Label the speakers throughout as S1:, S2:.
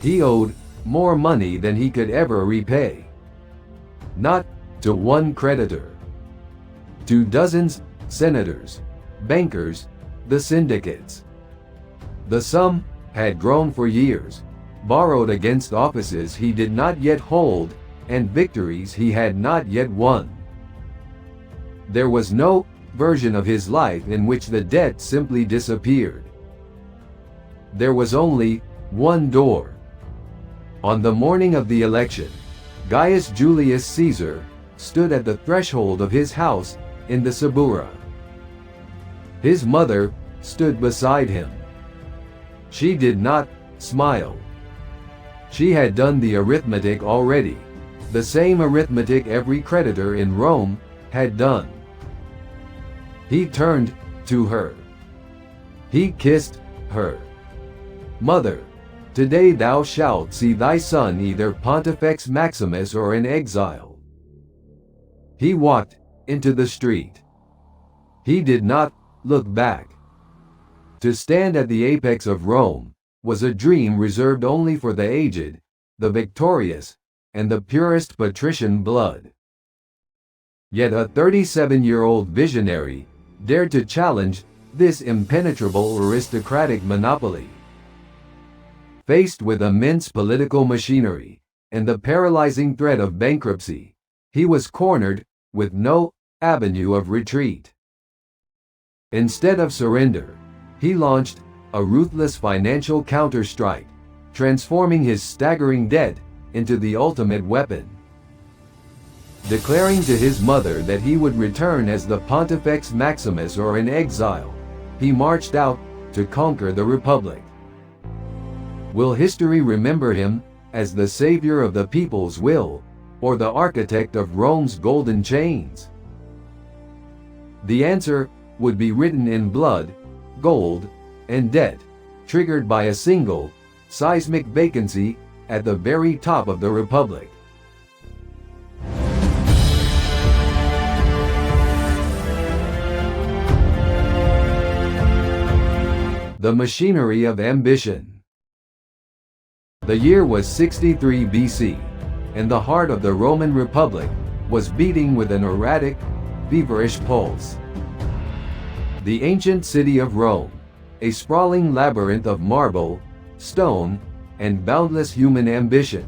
S1: He owed more money than he could ever repay. Not to one creditor, to dozens, senators, bankers, the syndicates. The sum had grown for years, borrowed against offices he did not yet hold, and victories he had not yet won. There was no version of his life in which the debt simply disappeared. There was only one door. On the morning of the election, Gaius Julius Caesar stood at the threshold of his house in the Suburra. His mother stood beside him. She did not smile. She had done the arithmetic already, the same arithmetic every creditor in Rome had done. He turned to her. He kissed her. "Mother, today thou shalt see thy son either Pontifex Maximus or in exile." He walked into the street. He did not look back. To stand at the apex of Rome was a dream reserved only for the aged, the victorious, and the purest patrician blood. Yet a 37-year-old visionary dared to challenge this impenetrable aristocratic monopoly. Faced with immense political machinery and the paralyzing threat of bankruptcy, he was cornered with no avenue of retreat. Instead of surrender, he launched a ruthless financial counterstrike, transforming his staggering debt into the ultimate weapon. Declaring to his mother that he would return as the Pontifex Maximus or in exile, he marched out to conquer the Republic. Will history remember him as the savior of the people's will, or the architect of Rome's golden chains? The answer would be written in blood, gold, and debt, triggered by a single, seismic vacancy at the very top of the Republic. The machinery of ambition. The year was 63 BC, and the heart of the Roman Republic was beating with an erratic, feverish pulse. The ancient city of Rome, a sprawling labyrinth of marble, stone, and boundless human ambition,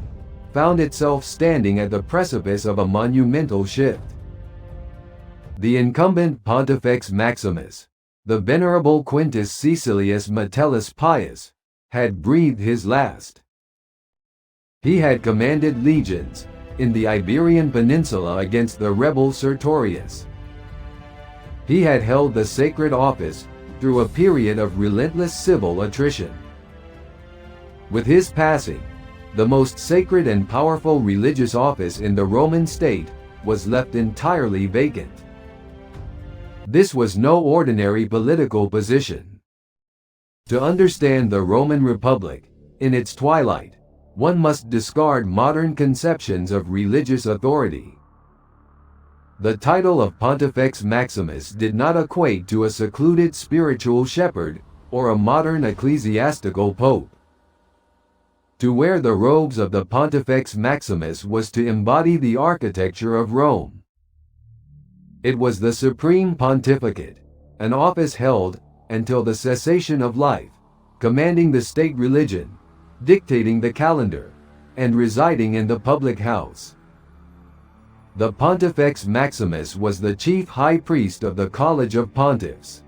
S1: found itself standing at the precipice of a monumental shift. The incumbent Pontifex Maximus, the venerable Quintus Caecilius Metellus Pius, had breathed his last. He had commanded legions in the Iberian Peninsula against the rebel Sertorius. He had held the sacred office through a period of relentless civil attrition. With his passing, the most sacred and powerful religious office in the Roman state was left entirely vacant. This was no ordinary political position. To understand the Roman Republic in its twilight, one must discard modern conceptions of religious authority. The title of Pontifex Maximus did not equate to a secluded spiritual shepherd or a modern ecclesiastical pope. To wear the robes of the Pontifex Maximus was to embody the architecture of Rome. It was the supreme pontificate, an office held until the cessation of life, commanding the state religion, dictating the calendar, and residing in the public house. The Pontifex Maximus was the chief high priest of the College of Pontiffs.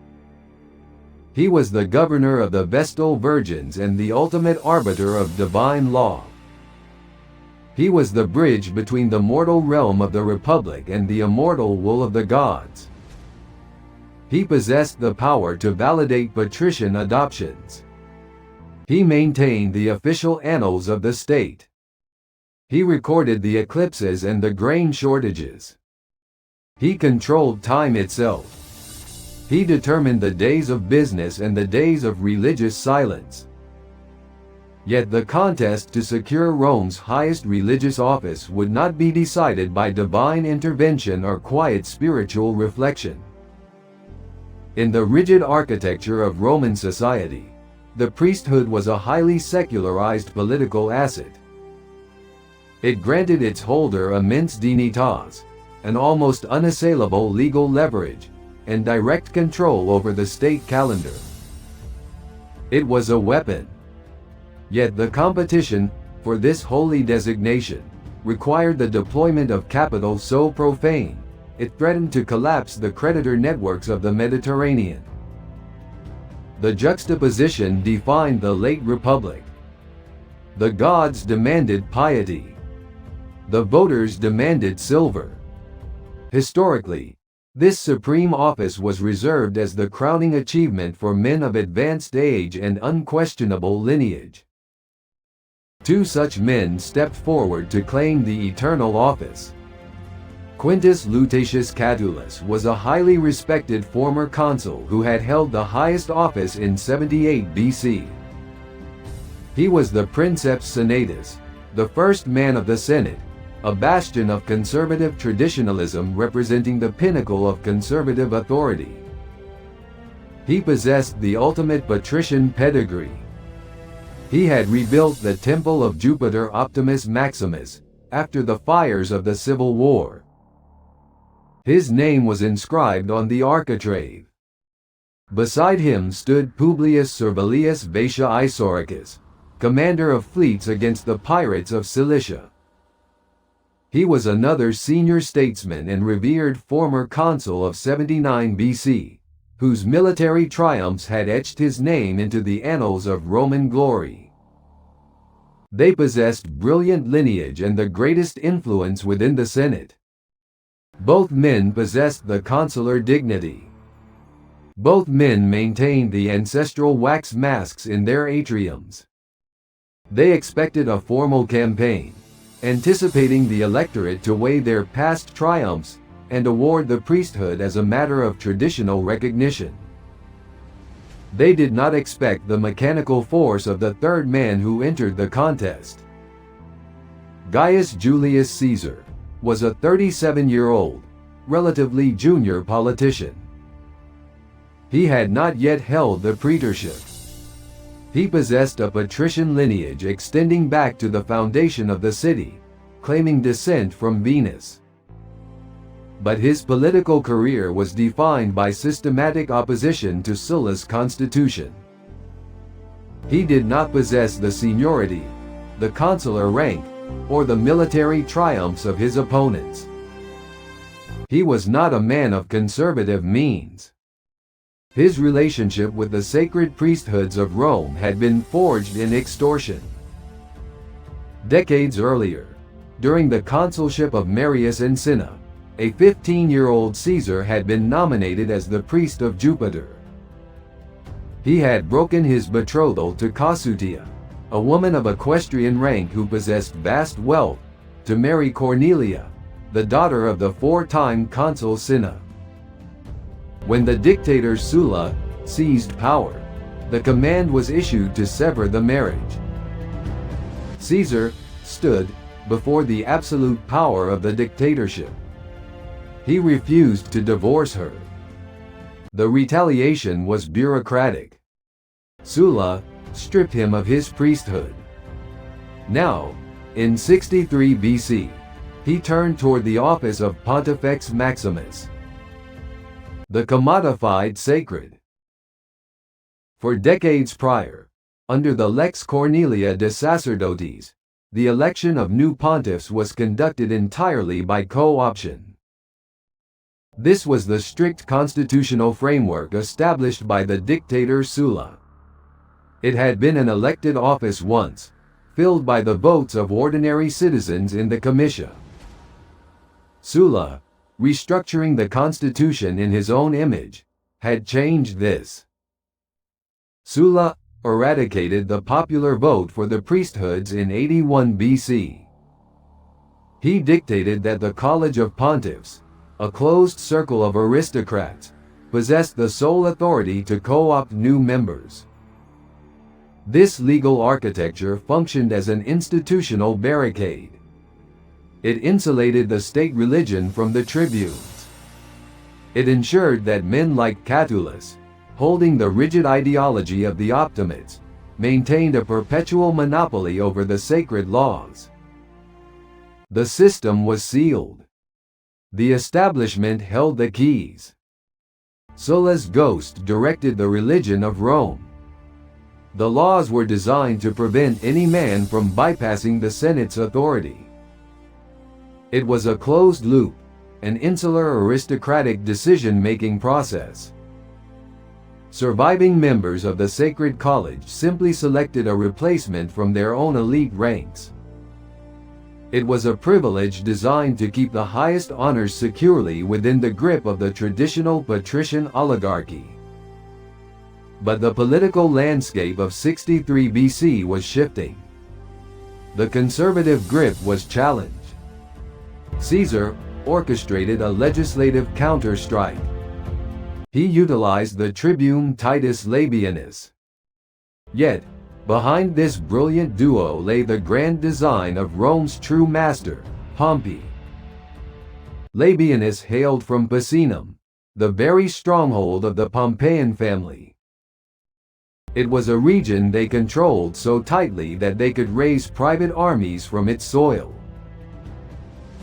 S1: He was the governor of the Vestal Virgins and the ultimate arbiter of divine law. He was the bridge between the mortal realm of the Republic and the immortal will of the gods. He possessed the power to validate patrician adoptions. He maintained the official annals of the state. He recorded the eclipses and the grain shortages. He controlled time itself. He determined the days of business and the days of religious silence. Yet the contest to secure Rome's highest religious office would not be decided by divine intervention or quiet spiritual reflection. In the rigid architecture of Roman society, the priesthood was a highly secularized political asset. It granted its holder immense dignitas, an almost unassailable legal leverage, and direct control over the state calendar. It was a weapon. Yet the competition for this holy designation required the deployment of capital so profane, it threatened to collapse the creditor networks of the Mediterranean. The juxtaposition defined the late Republic. The gods demanded piety. The voters demanded silver. Historically, this supreme office was reserved as the crowning achievement for men of advanced age and unquestionable lineage. Two such men stepped forward to claim the eternal office. Quintus Lutatius Catulus was a highly respected former consul who had held the highest office in 78 BC. He was the Princeps Senatus, the first man of the Senate, a bastion of conservative traditionalism representing the pinnacle of conservative authority. He possessed the ultimate patrician pedigree. He had rebuilt the Temple of Jupiter Optimus Maximus after the fires of the Civil War. His name was inscribed on the architrave. Beside him stood Publius Servilius Baetia Isauricus, commander of fleets against the pirates of Cilicia. He was another senior statesman and revered former consul of 79 BC, whose military triumphs had etched his name into the annals of Roman glory. They possessed brilliant lineage and the greatest influence within the Senate. Both men possessed the consular dignity. Both men maintained the ancestral wax masks in their atriums. They expected a formal campaign, anticipating the electorate to weigh their past triumphs and award the priesthood as a matter of traditional recognition. They did not expect the mechanical force of the third man who entered the contest. Gaius Julius Caesar was a 37-year-old, relatively junior politician. He had not yet held the praetorship. He possessed a patrician lineage extending back to the foundation of the city, claiming descent from Venus. But his political career was defined by systematic opposition to Sulla's constitution. He did not possess the seniority, the consular rank, or the military triumphs of his opponents. He was not a man of conservative means. His relationship with the sacred priesthoods of Rome had been forged in extortion. Decades earlier, during the consulship of Marius and Cinna, a 15-year-old Caesar had been nominated as the priest of Jupiter. He had broken his betrothal to Cassutia, a woman of equestrian rank who possessed vast wealth, to marry Cornelia, the daughter of the four-time consul Cinna. When the dictator Sulla seized power, the command was issued to sever the marriage. Caesar stood before the absolute power of the dictatorship. He refused to divorce her. The retaliation was bureaucratic. Sulla stripped him of his priesthood. Now, in 63 BC, he turned toward the office of Pontifex Maximus, the commodified sacred. For decades prior, under the Lex Cornelia de Sacerdotes, the election of new pontiffs was conducted entirely by co-option. This was the strict constitutional framework established by the dictator Sulla. It had been an elected office once, filled by the votes of ordinary citizens in the comitia. Sulla, restructuring the constitution in his own image, had changed this. Sulla eradicated the popular vote for the priesthoods in 81 BC. He dictated that the College of Pontiffs, a closed circle of aristocrats, possessed the sole authority to co-opt new members. This legal architecture functioned as an institutional barricade. It insulated the state religion from the tribunes. It ensured that men like Catulus, holding the rigid ideology of the Optimates, maintained a perpetual monopoly over the sacred laws. The system was sealed. The establishment held the keys. Sulla's ghost directed the religion of Rome. The laws were designed to prevent any man from bypassing the Senate's authority. It was a closed loop, an insular aristocratic decision-making process. Surviving members of the Sacred College simply selected a replacement from their own elite ranks. It was a privilege designed to keep the highest honors securely within the grip of the traditional patrician oligarchy. But the political landscape of 63 BC was shifting. The conservative grip was challenged. Caesar orchestrated a legislative counter-strike. He utilized the tribune Titus Labienus. Yet, behind this brilliant duo lay the grand design of Rome's true master, Pompey. Labienus hailed from Picenum, the very stronghold of the Pompeian family. It was a region they controlled so tightly that they could raise private armies from its soil.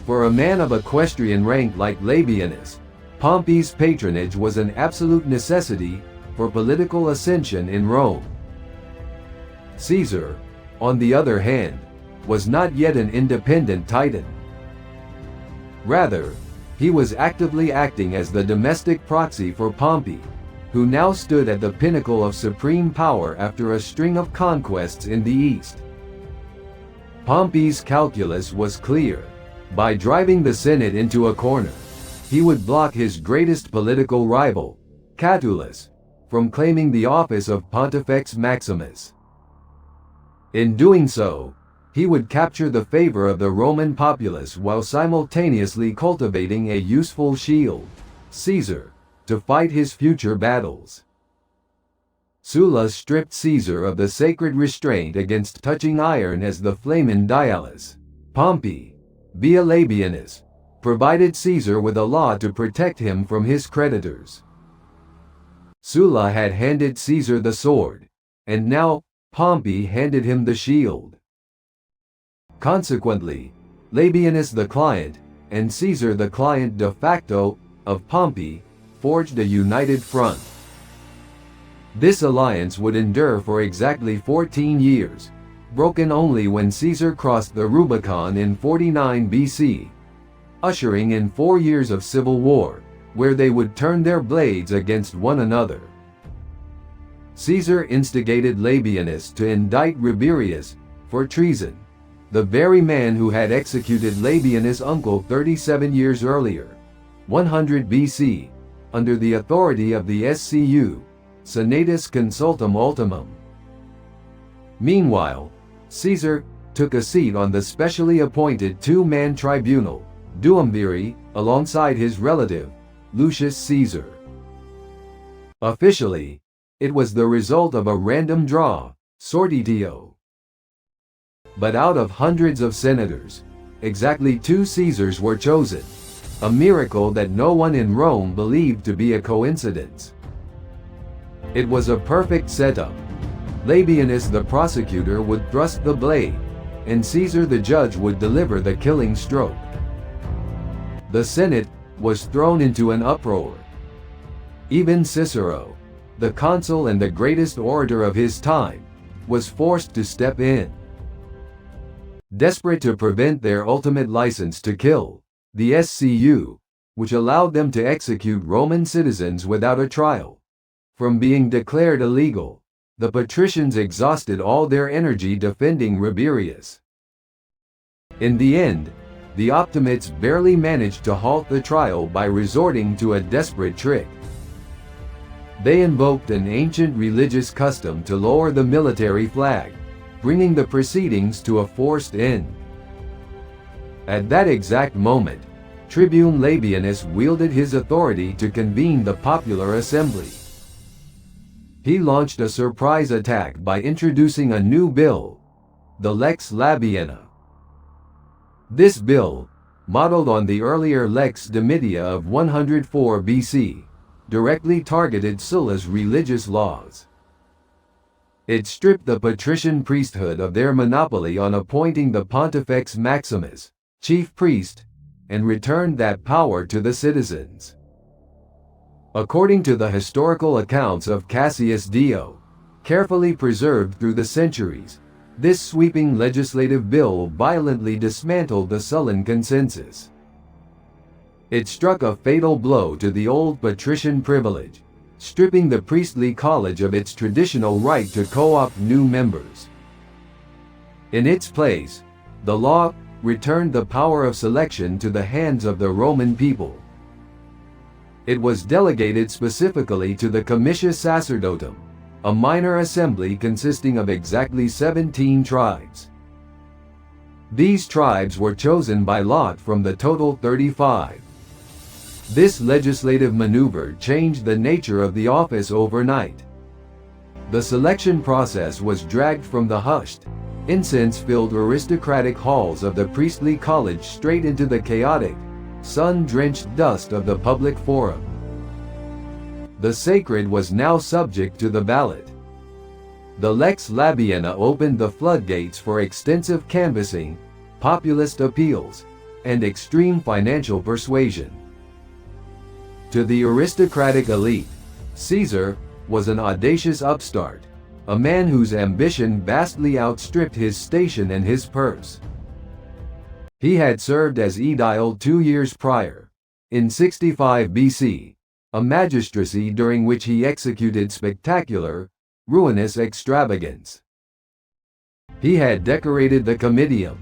S1: For a man of equestrian rank like Labienus, Pompey's patronage was an absolute necessity for political ascension in Rome. Caesar, on the other hand, was not yet an independent titan. Rather, he was actively acting as the domestic proxy for Pompey, who now stood at the pinnacle of supreme power after a string of conquests in the East. Pompey's calculus was clear. By driving the Senate into a corner, he would block his greatest political rival, Catulus, from claiming the office of Pontifex Maximus. In doing so, he would capture the favor of the Roman populace while simultaneously cultivating a useful shield, Caesar, to fight his future battles. Sulla stripped Caesar of the sacred restraint against touching iron as the flamen dialis. Pompey, via Labienus, provided Caesar with a law to protect him from his creditors. Sulla had handed Caesar the sword, and now Pompey handed him the shield. Consequently, Labienus the client, and Caesar the client de facto, of Pompey, forged a united front. This alliance would endure for exactly 14 years, broken only when Caesar crossed the Rubicon in 49 BC, ushering in 4 years of civil war, where they would turn their blades against one another. Caesar instigated Labienus to indict Rabirius for treason, the very man who had executed Labienus' uncle 37 years earlier, 100 BC, under the authority of the SCU, Senatus Consultum Ultimum. Meanwhile, Caesar took a seat on the specially appointed two-man tribunal, Duumviri, alongside his relative, Lucius Caesar. Officially, it was the result of a random draw, sortitio. But out of hundreds of senators, exactly 2 Caesars were chosen, a miracle that no one in Rome believed to be a coincidence. It was a perfect setup. Labienus the prosecutor would thrust the blade, and Caesar the judge would deliver the killing stroke. The Senate was thrown into an uproar. Even Cicero, the consul and the greatest orator of his time, was forced to step in. Desperate to prevent their ultimate license to kill, the SCU, which allowed them to execute Roman citizens without a trial, from being declared illegal, the patricians exhausted all their energy defending Rabirius. In the end, the Optimates barely managed to halt the trial by resorting to a desperate trick. They invoked an ancient religious custom to lower the military flag, bringing the proceedings to a forced end. At that exact moment, Tribune Labienus wielded his authority to convene the popular assembly. He launched a surprise attack by introducing a new bill, the Lex Labiena. This bill, modeled on the earlier Lex Domitia of 104 BC, directly targeted Sulla's religious laws. It stripped the patrician priesthood of their monopoly on appointing the Pontifex Maximus, chief priest, and returned that power to the citizens. According to the historical accounts of Cassius Dio, carefully preserved through the centuries, this sweeping legislative bill violently dismantled the Sullan consensus. It struck a fatal blow to the old patrician privilege, stripping the priestly college of its traditional right to co-opt new members. In its place, the law returned the power of selection to the hands of the Roman people. It was delegated specifically to the Comitia Sacerdotum, a minor assembly consisting of exactly 17 tribes. These tribes were chosen by lot from the total 35. This legislative maneuver changed the nature of the office overnight. The selection process was dragged from the hushed, incense-filled aristocratic halls of the priestly college straight into the chaotic, sun-drenched dust of the public forum. The sacred was now subject to the ballot. The Lex Labiena opened the floodgates for extensive canvassing, populist appeals, and extreme financial persuasion. To the aristocratic elite, Caesar was an audacious upstart, a man whose ambition vastly outstripped his station and his purse. He had served as aedile 2 years prior, in 65 BC, a magistracy during which he executed spectacular, ruinous extravagance. He had decorated the Comitium,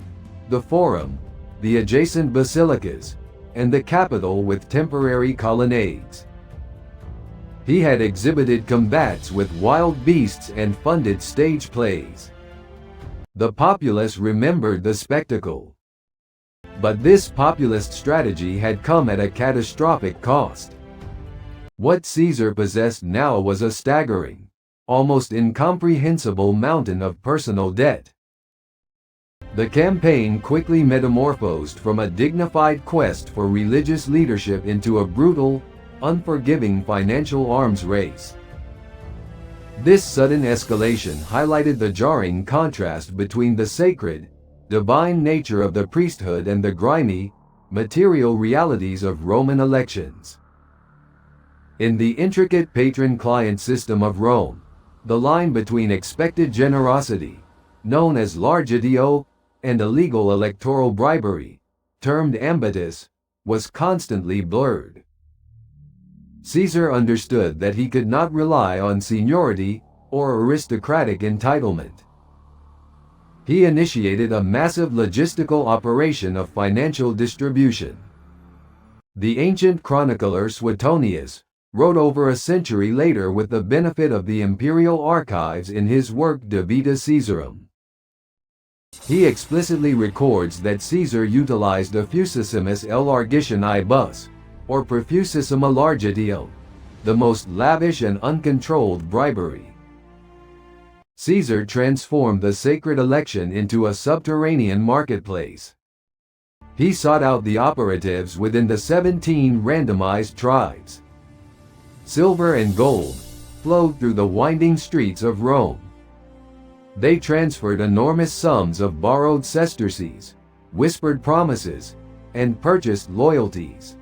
S1: the Forum, the adjacent basilicas, and the Capitol with temporary colonnades. He had exhibited combats with wild beasts and funded stage plays. The populace remembered the spectacle. But this populist strategy had come at a catastrophic cost. What Caesar possessed now was a staggering, almost incomprehensible mountain of personal debt. The campaign quickly metamorphosed from a dignified quest for religious leadership into a brutal, unforgiving financial arms race. This sudden escalation highlighted the jarring contrast between the sacred, divine nature of the priesthood and the grimy, material realities of Roman elections. In the intricate patron-client system of Rome, the line between expected generosity, known as largitio, and illegal electoral bribery, termed ambitus, was constantly blurred. Caesar understood that he could not rely on seniority or aristocratic entitlement. He initiated a massive logistical operation of financial distribution. The ancient chronicler Suetonius wrote over a century later with the benefit of the imperial archives in his work De Vita Caesarum. He explicitly records that Caesar utilized effusissimus elargitione bus, or profusissima largitio, the most lavish and uncontrolled bribery. Caesar transformed the sacred election into a subterranean marketplace. He sought out the operatives within the 17 randomized tribes. Silver and gold flowed through the winding streets of Rome. They transferred enormous sums of borrowed sesterces, whispered promises, and purchased loyalties.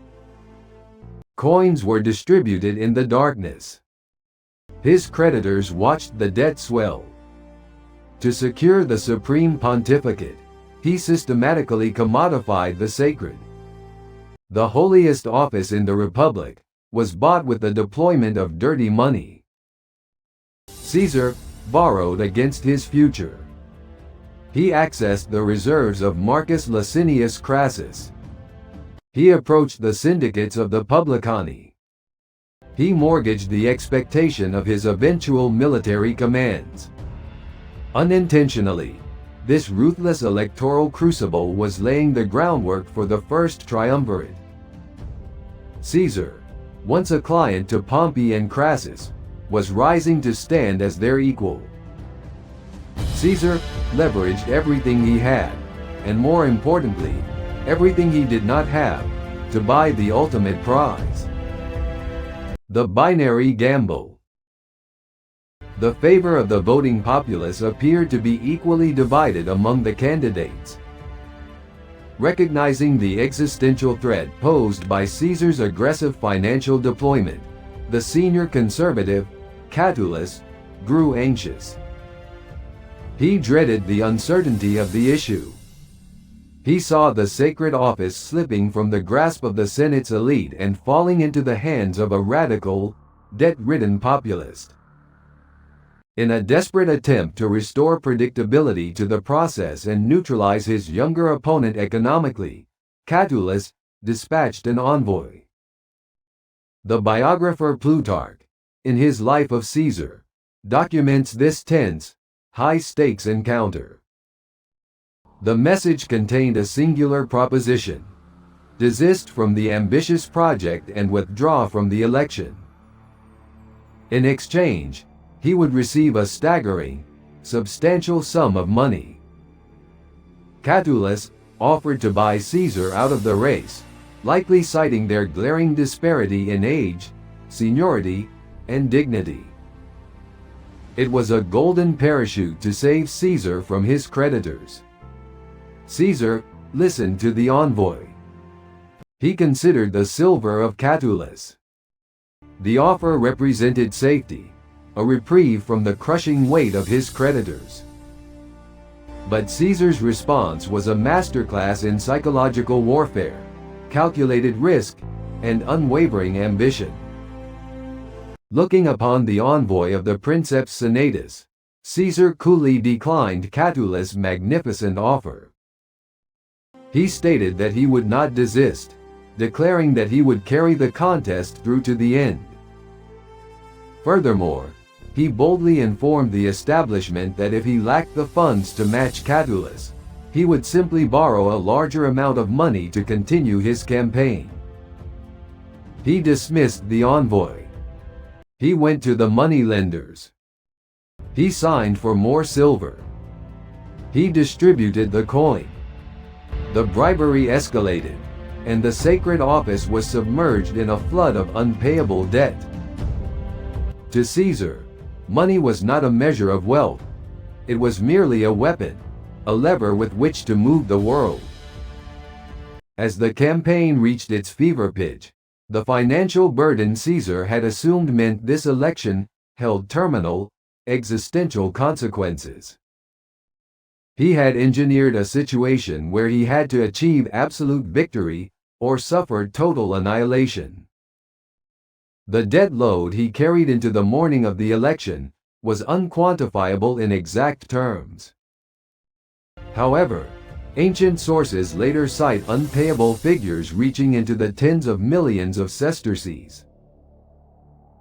S1: Coins were distributed in the darkness. His creditors watched the debt swell. To secure the supreme pontificate, he systematically commodified the sacred. The holiest office in the Republic was bought with the deployment of dirty money. Caesar borrowed against his future. He accessed the reserves of Marcus Licinius Crassus. He approached the syndicates of the Publicani. He mortgaged the expectation of his eventual military commands. Unintentionally, this ruthless electoral crucible was laying the groundwork for the first triumvirate. Caesar, once a client to Pompey and Crassus, was rising to stand as their equal. Caesar leveraged everything he had, and more importantly, everything he did not have, to buy the ultimate prize. The binary gamble. The favor of the voting populace appeared to be equally divided among the candidates. Recognizing the existential threat posed by Caesar's aggressive financial deployment, the senior conservative, Catullus, grew anxious. He dreaded the uncertainty of the issue. He saw the sacred office slipping from the grasp of the Senate's elite and falling into the hands of a radical, debt-ridden populist. In a desperate attempt to restore predictability to the process and neutralize his younger opponent economically, Catullus dispatched an envoy. The biographer Plutarch, in his Life of Caesar, documents this tense, high-stakes encounter. The message contained a singular proposition: desist from the ambitious project and withdraw from the election. In exchange, he would receive a staggering, substantial sum of money. Catullus offered to buy Caesar out of the race, likely citing their glaring disparity in age, seniority, and dignity. It was a golden parachute to save Caesar from his creditors. Caesar listened to the envoy. He considered the silver of Catullus. The offer represented safety, a reprieve from the crushing weight of his creditors. But Caesar's response was a masterclass in psychological warfare, calculated risk, and unwavering ambition. Looking upon the envoy of the Princeps Senatus, Caesar coolly declined Catullus' magnificent offer. He stated that he would not desist, declaring that he would carry the contest through to the end. Furthermore, he boldly informed the establishment that if he lacked the funds to match Catullus, he would simply borrow a larger amount of money to continue his campaign. He dismissed the envoy. He went to the moneylenders. He signed for more silver. He distributed the coin. The bribery escalated, and the sacred office was submerged in a flood of unpayable debt. To Caesar, money was not a measure of wealth. It was merely a weapon, a lever with which to move the world. As the campaign reached its fever pitch, the financial burden Caesar had assumed meant this election held terminal, existential consequences. He had engineered a situation where he had to achieve absolute victory or suffer total annihilation. The debt load he carried into the morning of the election was unquantifiable in exact terms. However, ancient sources later cite unpayable figures reaching into the tens of millions of sesterces.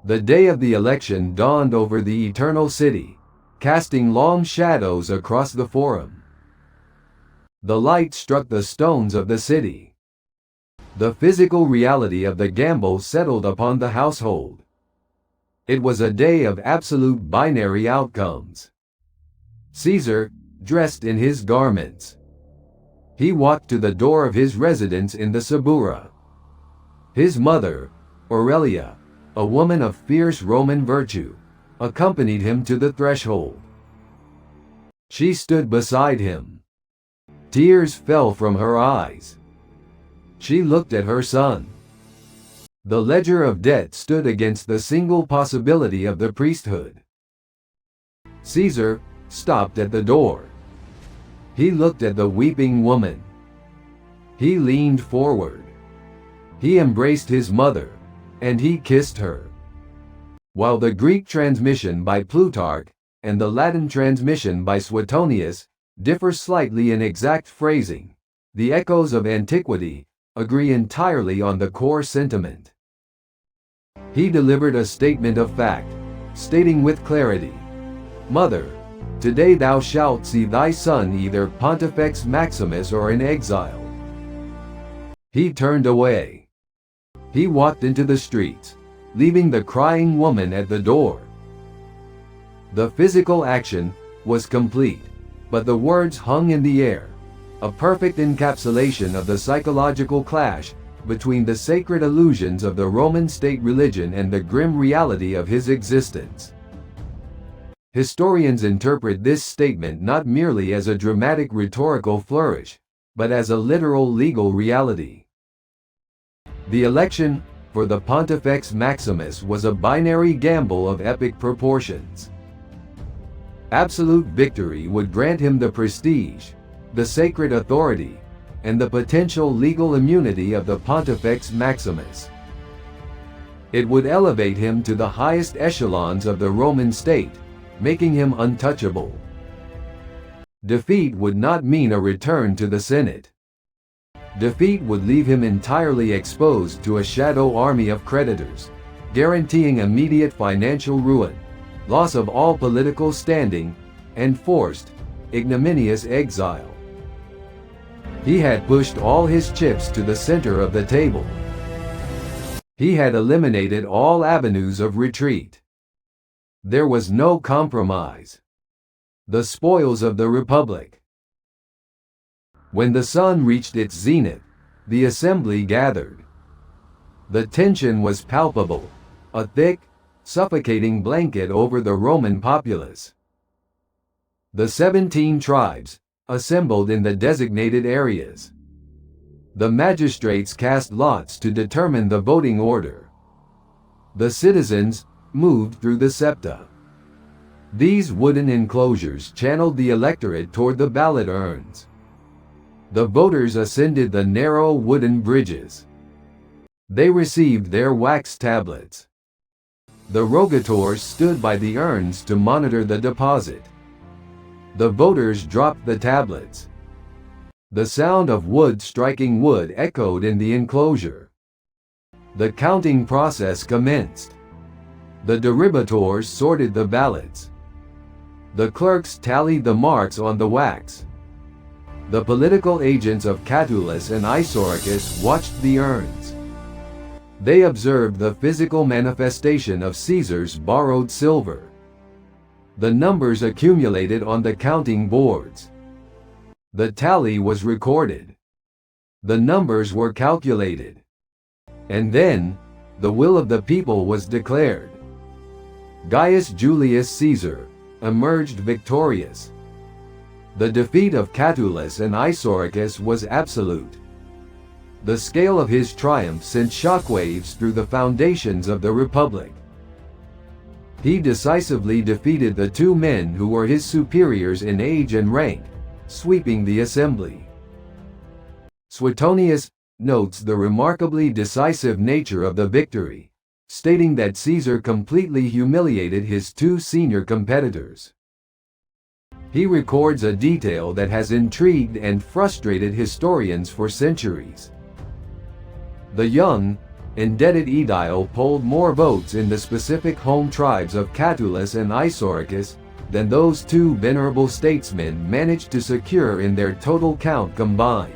S1: The day of the election dawned over the eternal city, casting long shadows across the forum. The light struck the stones of the city. The physical reality of the gamble settled upon the household. It was a day of absolute binary outcomes. Caesar, dressed in his garments. He walked to the door of his residence in the Suburra. His mother, Aurelia, a woman of fierce Roman virtue, accompanied him to the threshold. She stood beside him. Tears fell from her eyes. She looked at her son. The ledger of debt stood against the single possibility of the priesthood. Caesar stopped at the door. He looked at the weeping woman. He leaned forward. He embraced his mother, and he kissed her. While the Greek transmission by Plutarch and the Latin transmission by Suetonius differ slightly in exact phrasing, the echoes of antiquity agree entirely on the core sentiment. He delivered a statement of fact, stating with clarity, "Mother, today thou shalt see thy son either Pontifex Maximus or in exile." He turned away. He walked into the streets, leaving the crying woman at the door. The physical action was complete, but the words hung in the air, a perfect encapsulation of the psychological clash between the sacred illusions of the Roman state religion and the grim reality of his existence. Historians interpret this statement not merely as a dramatic rhetorical flourish, but as a literal legal reality. The election for the Pontifex Maximus was a binary gamble of epic proportions. Absolute victory would grant him the prestige, the sacred authority, and the potential legal immunity of the Pontifex Maximus. It would elevate him to the highest echelons of the Roman state, making him untouchable. Defeat would not mean a return to the Senate. Defeat would leave him entirely exposed to a shadow army of creditors, guaranteeing immediate financial ruin, loss of all political standing, and forced, ignominious exile. He had pushed all his chips to the center of the table. He had eliminated all avenues of retreat. There was no compromise. The spoils of the Republic. When the sun reached its zenith, the assembly gathered. The tension was palpable, a thick, suffocating blanket over the Roman populace. The 17 tribes assembled in the designated areas. The magistrates cast lots to determine the voting order. The citizens moved through the septa. These wooden enclosures channeled the electorate toward the ballot urns. The voters ascended the narrow wooden bridges. They received their wax tablets. The rogators stood by the urns to monitor the deposit. The voters dropped the tablets. The sound of wood striking wood echoed in the enclosure. The counting process commenced. The derivators sorted the ballots. The clerks tallied the marks on the wax. The political agents of Catulus and Isauricus watched the urns. They observed the physical manifestation of Caesar's borrowed silver. The numbers accumulated on the counting boards. The tally was recorded. The numbers were calculated. And then, the will of the people was declared. Gaius Julius Caesar emerged victorious. The defeat of Catulus and Isauricus was absolute. The scale of his triumph sent shockwaves through the foundations of the Republic. He decisively defeated the two men who were his superiors in age and rank, sweeping the assembly. Suetonius notes the remarkably decisive nature of the victory, stating that Caesar completely humiliated his two senior competitors. He records a detail that has intrigued and frustrated historians for centuries. The young, indebted aedile polled more votes in the specific home tribes of Catulus and Isauricus than those two venerable statesmen managed to secure in their total count combined.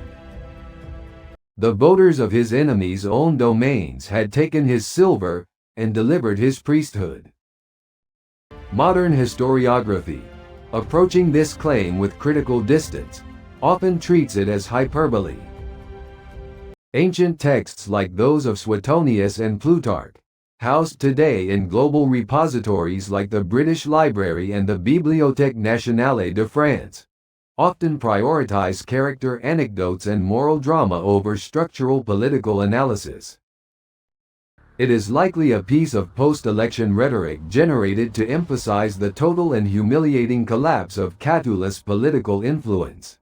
S1: The voters of his enemies' own domains had taken his silver and delivered his priesthood. Modern historiography, approaching this claim with critical distance, often treats it as hyperbole. Ancient texts like those of Suetonius and Plutarch, housed today in global repositories like the British Library and the Bibliothèque Nationale de France, often prioritize character anecdotes and moral drama over structural political analysis. It is likely a piece of post-election rhetoric generated to emphasize the total and humiliating collapse of Catulus' political influence.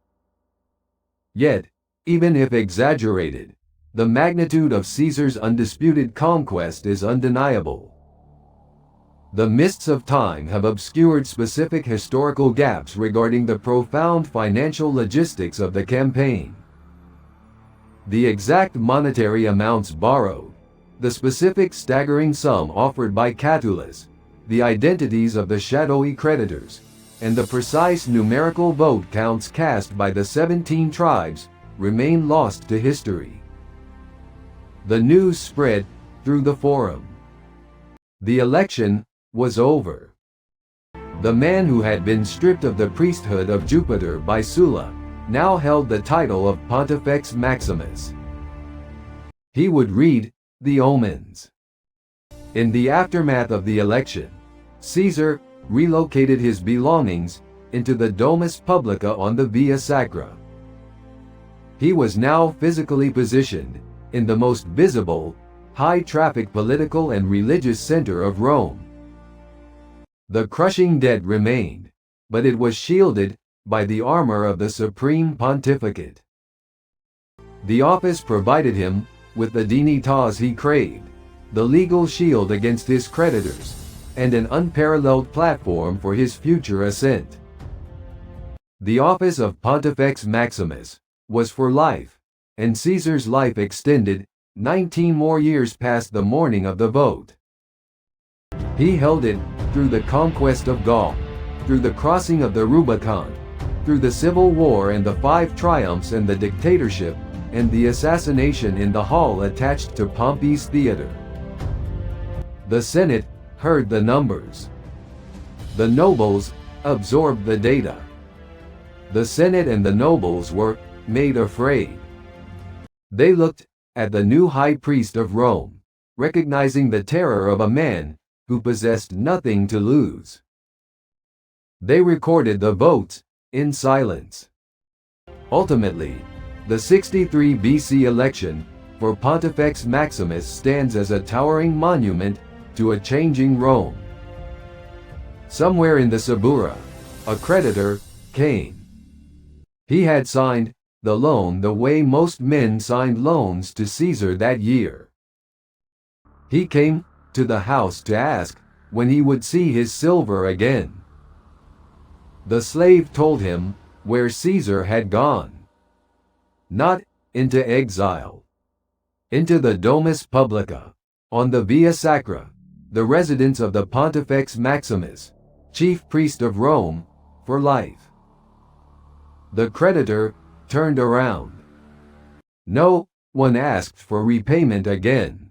S1: Yet, even if exaggerated, the magnitude of Caesar's undisputed conquest is undeniable. The mists of time have obscured specific historical gaps regarding the profound financial logistics of the campaign. The exact monetary amounts borrowed, the specific staggering sum offered by Catulus, the identities of the shadowy creditors, and the precise numerical vote counts cast by the 17 tribes remain lost to history. The news spread through the forum. The election was over. The man who had been stripped of the priesthood of Jupiter by Sulla now held the title of Pontifex Maximus. He would read the omens. In the aftermath of the election, Caesar relocated his belongings into the Domus Publica on the Via Sacra. He was now physically positioned in the most visible, high-traffic political and religious center of Rome. The crushing debt remained, but it was shielded by the armor of the Supreme Pontificate. The office provided him with the dignitas he craved, the legal shield against his creditors, and an unparalleled platform for his future ascent. The office of Pontifex Maximus was for life, and Caesar's life extended 19 more years past the morning of the vote. He held it through the conquest of Gaul, through the crossing of the Rubicon, through the Civil War and the 5 triumphs and the dictatorship, and the assassination in the hall attached to Pompey's theater. The Senate heard the numbers. The nobles absorbed the data. The Senate and the nobles were made afraid. They looked at the new high priest of Rome, recognizing the terror of a man who possessed nothing to lose. They recorded the votes in silence. Ultimately, the 63 BC election for Pontifex Maximus stands as a towering monument to a changing Rome. Somewhere in the Suburra, a creditor came. He had signed the loan the way most men signed loans to Caesar that year. He came to the house to ask when he would see his silver again. The slave told him where Caesar had gone. Not into exile. Into the Domus Publica, on the Via Sacra, the residence of the Pontifex Maximus, chief priest of Rome, for life. The creditor turned around. No one asked for repayment again.